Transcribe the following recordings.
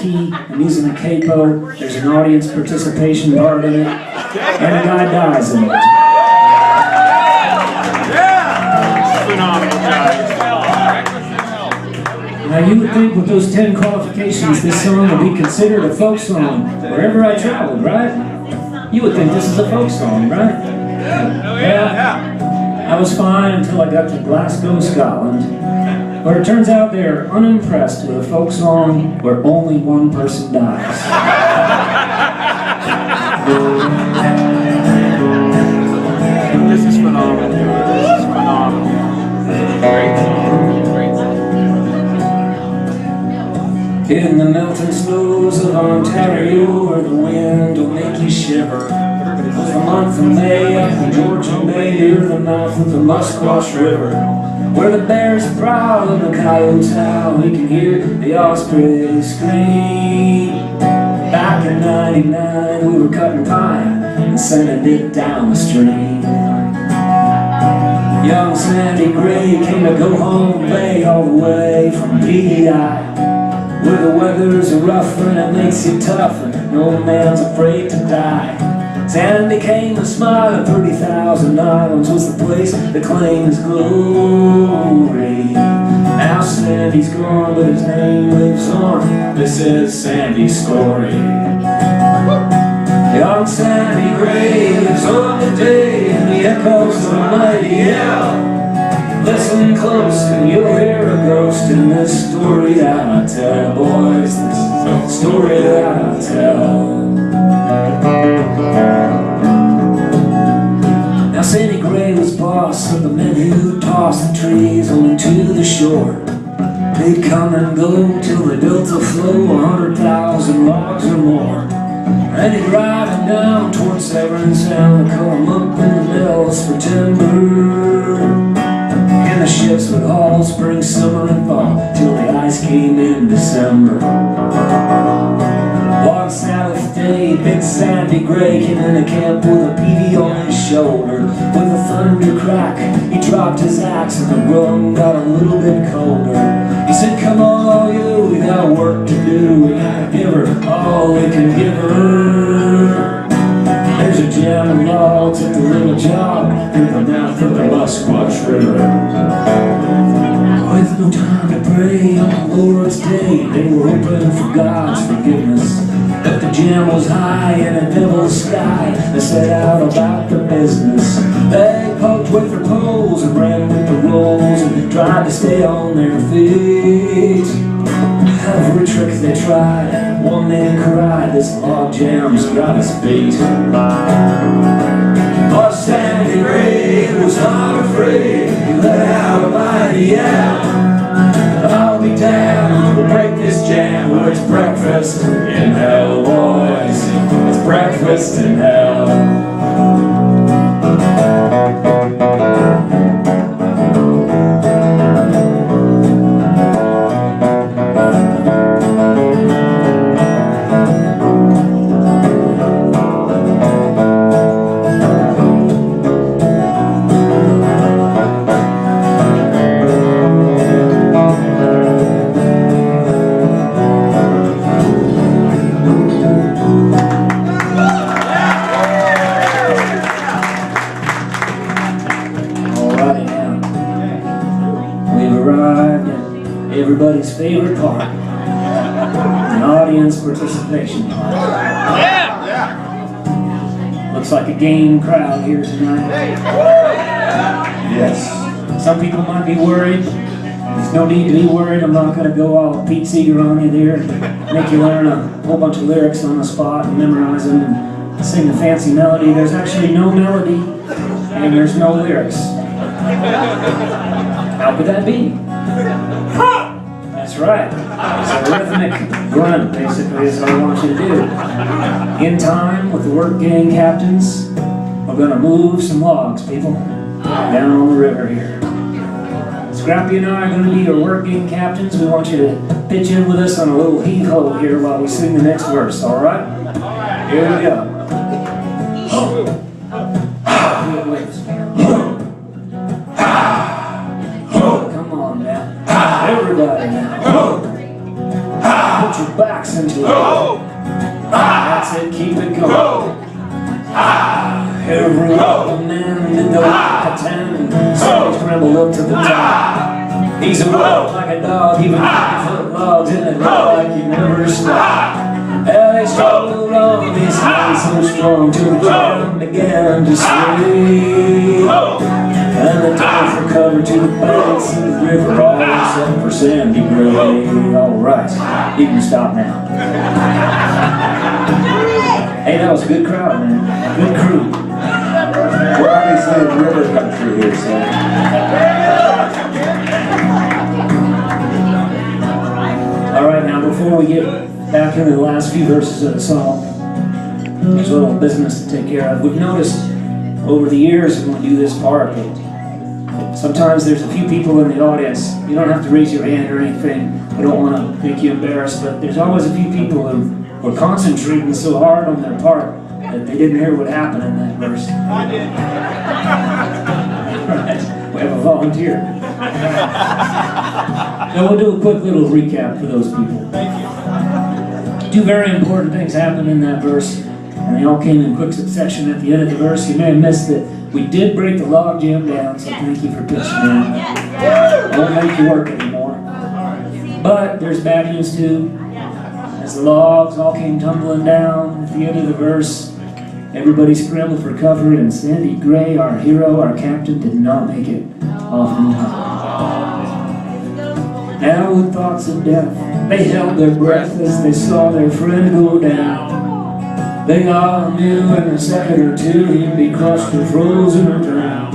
key, I'm using a capo, there's an audience participation part in it, and a guy dies in it. Phenomenal, guys. Now you would think with those 10 qualifications this song would be considered a folk song wherever I traveled, right? You would think this is a folk song, right? Yeah. I was fine until I got to Glasgow, Scotland, where it turns out they're unimpressed with a folk song where only one person dies. This is phenomenal. This is phenomenal. Great song. Great song. In the melting snows of Ontario, where the wind will make you shiver, was the month of May up in Georgian Bay near the mouth of the Musquash River, where the bears prowl and the coyotes howl. We can hear the ospreys scream. Back in '99 we were cutting pine and sending it down the stream. Young Sandy Gray came to go home late all the way from PEI, where the weather's rough and it makes you tough and no man's afraid to die. Sandy came to smile at 30,000 Islands was the place that claims glory. Now Sandy's gone, but his name lives on. This is Sandy's story. Young Sandy Gray lives on today in the echoes of a mighty yell. Listen close and you'll hear a ghost in this story that I tell, boys, this story that I tell. Now Sandy Gray was boss of the men who tossed the trees onto the shore. They'd come and go till they built a flow, 100,000 logs or more. And he'd ride them down towards Severn Sound, call them up in the mills for timber. And the ships would haul spring, summer, and fall till the ice came in December. One Sabbath day, big Sandy Gray came into camp with a peavy on his shoulder. With a thunder crack, he dropped his axe and the rum got a little bit colder. He said, come on all you, we got work to do. We gotta give her all we can give her. There's a jam of logs at the little job near the mouth of the Musquash River. With no time to pray on the Lord's day, they were hoping for God's forgiveness. But the jam was high in a devil's sky. They set out about the business. They poked with their poles and ran with the rolls and tried to stay on their feet. Every trick they tried, one man cried, this log jam's got his feet. But Sandy Gray was not afraid. He let out a mighty yell. I'll be damned, we'll break this jam. Well, it's breakfast in hell, boys. It's breakfast in hell. Everybody's favorite part, an audience participation part. Looks like a game crowd here tonight. Yes. Some people might be worried. There's no need to be worried. I'm not going to go all Pete Seeger on you there and make you learn a whole bunch of lyrics on the spot and memorize them and sing a fancy melody. There's actually no melody and there's no lyrics. How could that be? That's right. It's a rhythmic grunt, basically, is what I want you to do. In time, with the work gang captains, we're going to move some logs, people, down the river here. Scrappy and I are going to be your work gang captains. We want you to pitch in with us on a little heave-ho here while we sing the next verse, all right? Here we go. Come on now. Everybody now. put your backs into it. That's it, keep it going. Every other man did the pretend. So he scrambled up to the top. He's a rope like a dog, even 50-foot logs in a row like you never stop. And they struggled on this night so strong till the ground began to sway. And they turned for cover to the banks of the river, all except for Sandy Gray. Alright, you can stop now. Hey, that was a good crowd, man. Good crew. We're obviously in river country here, so. Alright, now before we get back into the last few verses of the song, there's a little business to take care of. We've noticed over the years when we do this part that sometimes there's a few people in the audience. You don't have to raise your hand or anything. We don't want to make you embarrassed, but there's always a few people who were concentrating so hard on their part that they didn't hear what happened in that verse. I did. Right. We have a volunteer. Now we'll do a quick little recap for those people. Thank you. Two very important things happened in that verse, and they all came in quick succession at the end of the verse. You may have missed that we did break the log jam down, so thank you for pitching in. I won't make you work anymore. But there's bad news too. As the logs all came tumbling down at the end of the verse, everybody scrambled for cover, and Sandy Gray, our hero, our captain, did not make it off in time. Now with thoughts of death, they held their breath as they saw their friend go down. They all knew in a second or two he'd be crushed or frozen or drowned.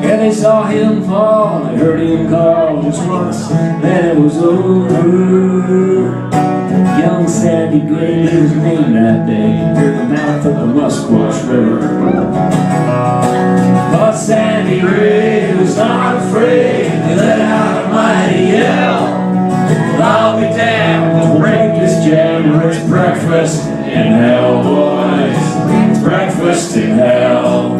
Yeah, they saw him fall, they heard him call just once, then it was over. Young Sandy Gray was named that day near the mouth of the Musquash River. But Sandy Gray was not afraid to let out a mighty yell. I'll be damned, we'll break this jam, or it's breakfast in hell, boys. It's breakfast in hell.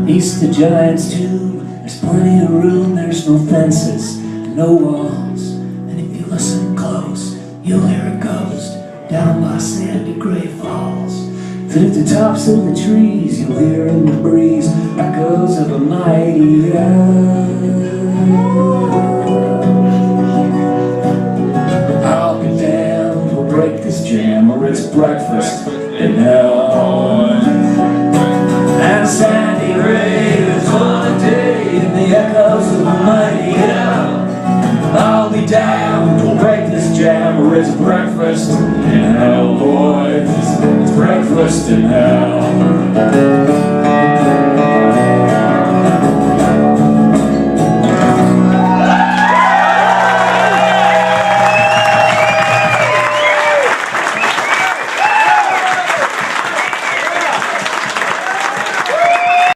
East the Giants too, there's plenty of room, there's no fences, no walls. And if you listen close, you'll hear a ghost down by Sandy Gray Falls. Through the tops of the trees, you'll hear in the breeze echoes of a mighty yell. I'll be damned, we'll break this jam, or it's breakfast in hell. And Sandy Gray lives on a day in the echoes of a mighty yell. I'll be damned, we'll break this jam, or it's breakfast in hell, boys. It's breakfast in hell.